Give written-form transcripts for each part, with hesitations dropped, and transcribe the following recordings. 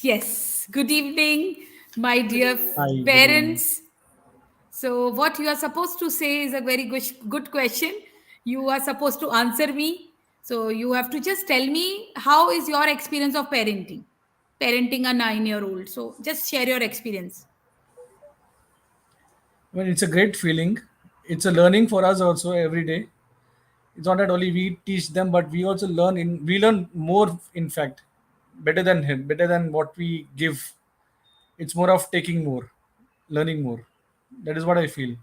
Yes, good evening, my Good dear evening. Hi, good evening. parents. So, what you are supposed to say is a very good question. You are supposed to answer me. So, you have to just tell me how is your experience of parenting a 9-year old. So, just share your experience. Well, it's a great feeling. It's a learning for us also every day. It's not that only we teach them, but we also learn. We learn more. In fact, better than him, better than what we give. It's more of taking more, learning more. That is what I feel.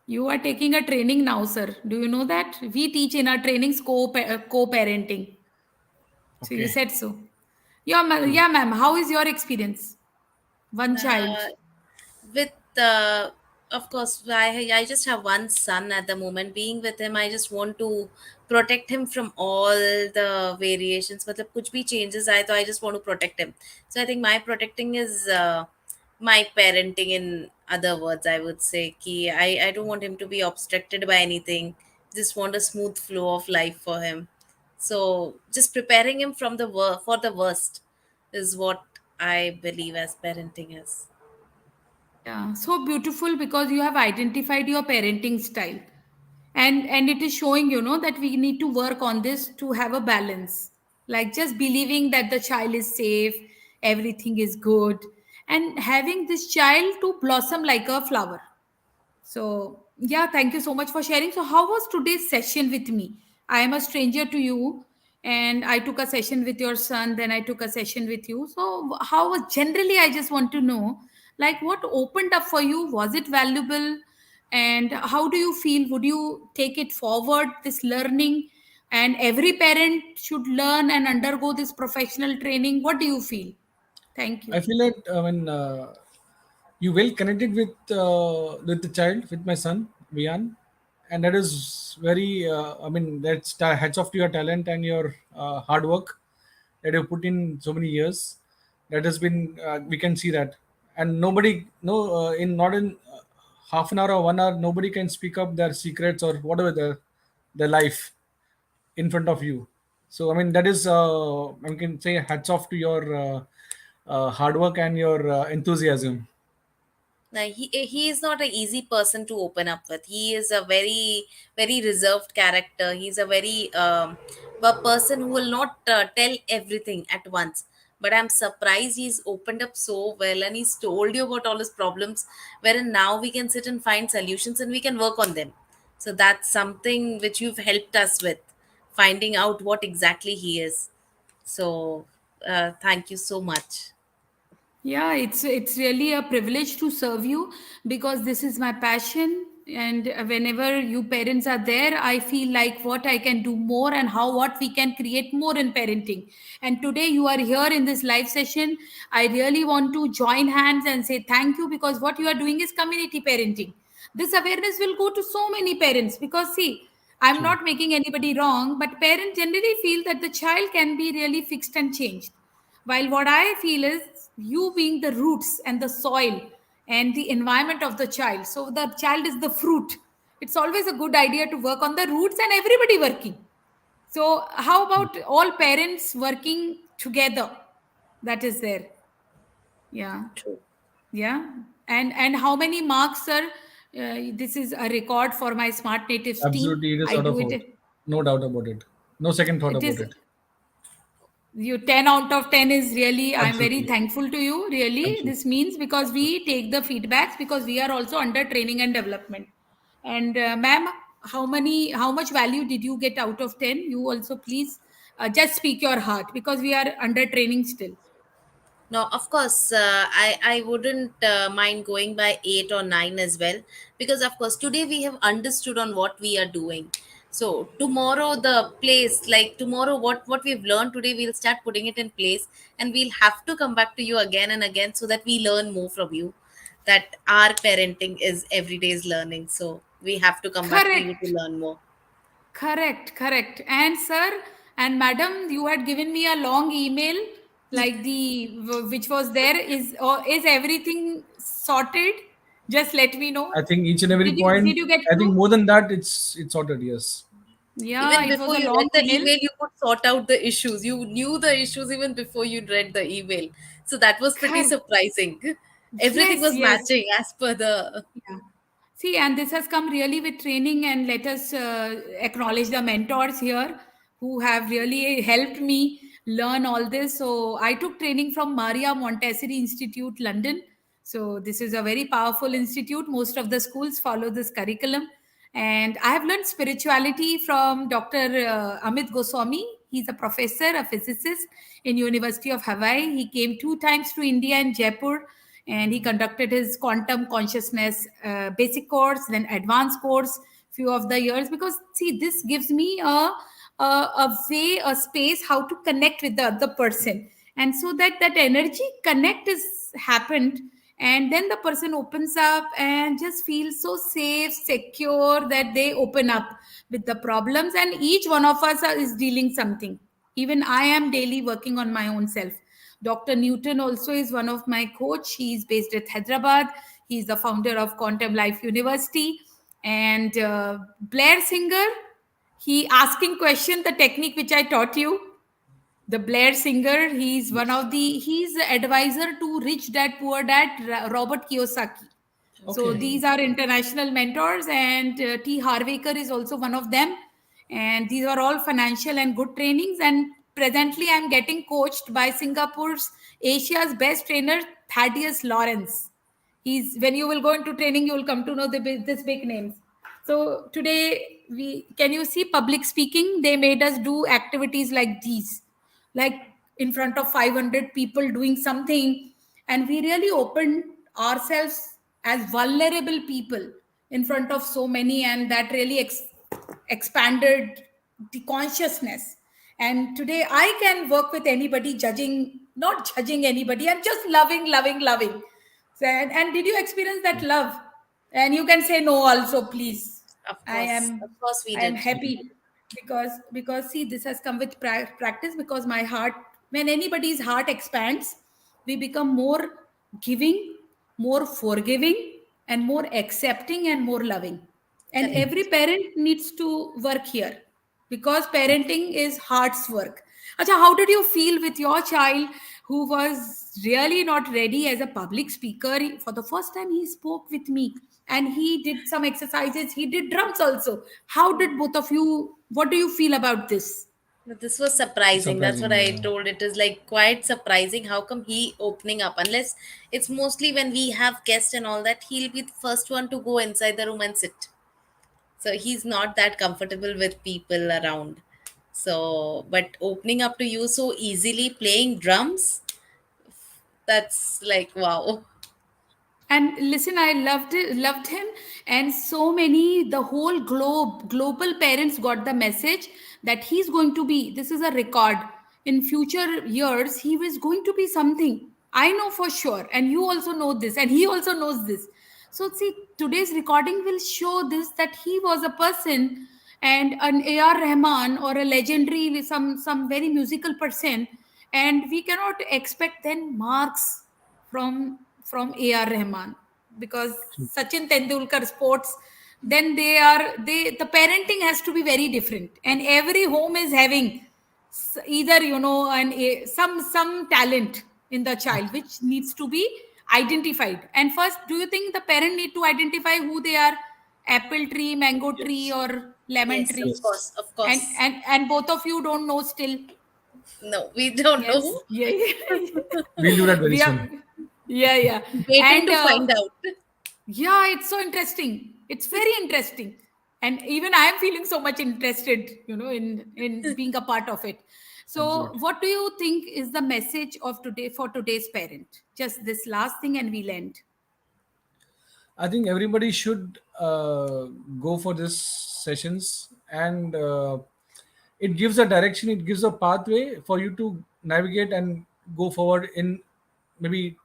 You are taking a training now, sir. Do you know that? We teach in our trainings co parenting. So, you Okay, said so. Yeah, true. yeah, ma'am. How is your experience? One child. Uh, with of course, I just have one son at the moment. Being with him, I just want to protect him from all the variations. But कुछ भी changes आए तो I just want to protect him. So I think my protecting is my parenting. In other words, I would say कि I don't want him to be obstructed by anything. Just want a smooth flow of life for him. So just preparing him from for the worst is what I believe as parenting is. Yeah, so beautiful because you have identified your parenting style. And it is showing, that we need to work on this to have a balance. Like just believing that the child is safe, everything is good, and having this child to blossom like a flower. So, yeah, thank you so much for sharing. So, how was today's session with me? I am a stranger to you, and I took a session with your son, then I took a session with you. So, how was generally? I just want to know, like, what opened up for you? Was it valuable? And how do you feel? Would you take it forward, this learning? And every parent should learn and undergo this professional training. What do you feel? Thank you. I feel that when you well connected with the child, with my son Vian, and that is very. I mean, that's hats off to your talent and your hard work that you put in so many years. That has been we can see that, and nobody no in not in half an hour or 1 hour nobody can speak up their secrets or whatever their life in front of you. So I mean that is I can say hats off to your hard work and your enthusiasm. Now, he is not an easy person to open up with. He is a very reserved character. He's a very a person who will not tell everything at once. But I'm surprised he's opened up so well and he's told you about all his problems. Wherein now we can sit and find solutions and we can work on them. So that's something which you've helped us with, finding out what exactly he is. So thank you so much. Yeah, it's really a privilege to serve you because this is my passion. And whenever you parents are there, I feel like what I can do more and how what we can create more in parenting. And today you are here in this live session. I really want to join hands and say thank you because what you are doing is community parenting. This awareness will go to so many parents because see, I'm True. not making anybody wrong, but parents generally feel that the child can be really fixed and changed. While what I feel is you being the roots and the soil and the environment of the child. So the child is the fruit. It's always a good idea to work on the roots and everybody working. So, how about all parents working together? That is there. Yeah. True. Yeah. And how many marks, sir? This is a record for my smart natives team. Absolutely, it is I out do of it. out. No doubt about it. No second thought It about is it. you 10 out of 10 is really I'm very Absolutely. thankful to you really. Absolutely. This means because Absolutely. we take the feedbacks because we are also under training and development. And ma'am, how much value did you get out of 10? You also please just speak your heart because we are under training still. No, of course, I wouldn't mind going by 8 or 9 as well, because of course today we have understood on what we are doing. So tomorrow the place, like tomorrow, what we've learned today, we'll start putting it in place, and we'll have to come back to you again and again so that we learn more from you. That our parenting is everyday's learning, so we have to come back to you to Correct. learn more. Correct. And sir and madam, you had given me a long email like the which was there is everything sorted? Just let me know. I think each and every Did you point. get I think through? more than that, it's sorted. Yes. Yeah, Even it was before a you read long the email. email, you could sort out the issues. You knew the issues even before you read the email. So that was pretty Correct. surprising. Everything Yes, was yes. matching as per the. Yeah. See, and this has come really with training, and let us acknowledge the mentors here who have really helped me learn all this. So, I took training from Maria Montessori Institute, London. So, this is a very powerful institute. Most of the schools follow this curriculum. And I have learned spirituality from Dr. Amit Goswami. He's a professor, a physicist in University of Hawaii. He came 2 times to India in Jaipur, and he conducted his quantum consciousness basic course, then advanced course few of the years. Because see, this gives me a way, a space how to connect with the other person, and so that that energy connect is happened, and then the person opens up and just feels so safe, secure, that they open up with the problems. And each one of us is dealing something. Even I am daily working on my own self. Dr. Newton also is one of my coach. He is based at Hyderabad. He is the founder of Quantum Life University. And Blair Singer, he asking question, the technique which I taught you. The Blair Singer, he's one Yes. of the, he's the advisor to Rich Dad Poor Dad, Robert Kiyosaki. So Okay. these are international mentors, and T. Harvaker is also one of them. And these are all financial and good trainings. And presently, I'm getting coached by Singapore's Asia's best trainer, Thaddeus Lawrence. He's, when you will go into training, you will come to know this big names. So today, we can you see public speaking? They made us do activities like these, like in front of 500 people doing something, and we really opened ourselves as vulnerable people in front of so many, and that really expanded the consciousness. And today I can work with anybody, judging, not judging anybody, I'm just loving, loving, loving. So, and did you experience that love? And you can say no also, please. i am Of course, we I am did. happy, because see, this has come with practice. Because my heart, when anybody's heart expands, we become more giving, more forgiving, and more accepting, and more loving. And every Correct. parent needs to work here, because parenting is heart's work. Acha, how did you feel with your child who was really not ready as a public speaker? For the first time, he spoke with me, and he did some exercises. He did drums also. How did both of you? What do you feel about this? But this was surprising. That's what Surprising. I Yeah. told. It is like quite surprising. How come he opening up? Unless it's mostly when we have guests and all that, he'll be the first one to go inside the room and sit. So he's not that comfortable with people around. So, but opening up to you so easily, playing drums, that's like wow. And listen, I loved him. And so many, the whole global parents got the message that he's going to be, this is a record. In future years, he was going to be something. I know for sure. And you also know this. And he also knows this. So see, today's recording will show this, that he was a person, and an A.R. Rahman, or a legendary, some very musical person. And we cannot expect then marks from A.R. Rahman, because Sachin Tendulkar sports, then they the parenting has to be very different, and every home is having either some talent in the child which needs to be identified. And first, do you think the parent need to identify who they are? Apple tree, mango tree, Yes. or lemon Yes, of tree? Yes. course, of and course. and and both of you don't know still. No, we don't Yes, know. yeah, yeah. We'll do that very We soon. are, yeah, yeah. Waiting And to find out. yeah, it's so interesting. It's very interesting. And even I am feeling so much interested, in being a part of it. So, Absolutely. what do you think is the message of today for today's parent? Just this last thing, and we'll end. I think everybody should go for this sessions, and it gives a direction, it gives a pathway for you to navigate and go forward in maybe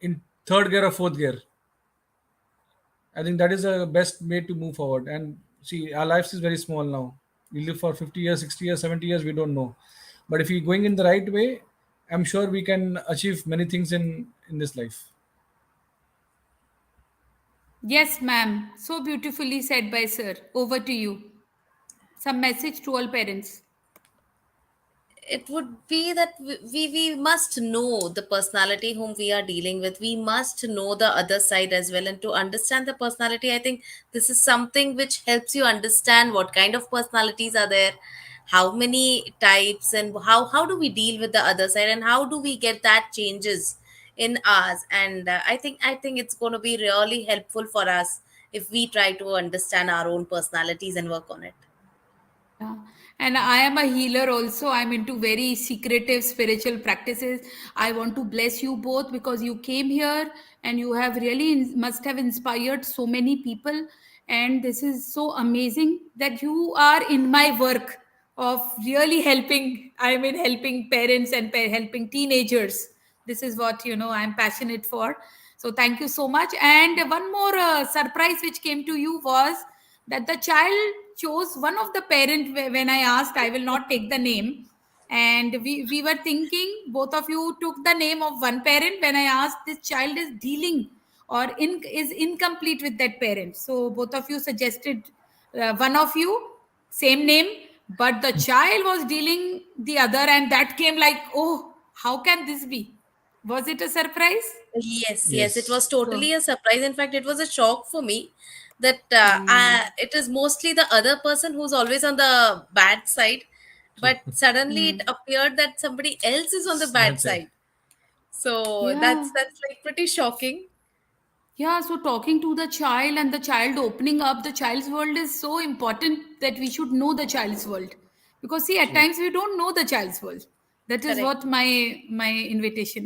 in third gear or fourth gear. I think that is the best way to move forward. And see, our lives is very small now. We live for 50 years, 60 years, 70 years, we don't know. But if we're going in the right way, I'm sure we can achieve many things in this life. Yes, ma'am. So beautifully said by sir. Over to you, some message to all parents? It would be that we must know the personality whom we are dealing with. We must know the other side as well, and to understand the personality, I think this is something which helps you understand what kind of personalities are there, how many types, and how do we deal with the other side, and how do we get that changes in us. And I think it's going to be really helpful for us if we try to understand our own personalities and work on it. Yeah. And I am a healer also. I'm into very secretive spiritual practices. I want to bless you both because you came here and you have really must have inspired so many people. And this is so amazing that you are in my work of really helping. I mean, helping parents and helping teenagers. This is what, I'm passionate for. So thank you so much. And one more surprise which came to you was that the child chose one of the parent when I asked, I will not take the name. And we were thinking both of you took the name of one parent when I asked this child is dealing or is incomplete with that parent. So both of you suggested one of you same name, but the child was dealing the other, and that came like, oh, how can this be? Was it a surprise? Yes, yes, it was Yes. totally So a surprise. In fact, it was a shock for me that it is mostly the other person who's always on the bad side, but suddenly it mm, appeared that somebody else is on the bad That's it. side. So yeah. that's like pretty shocking. Yeah, so talking to the child and the child opening up the child's world is so important that we should know the child's world. Because see, at True. times we don't know the child's world. That is Correct. what my invitation is.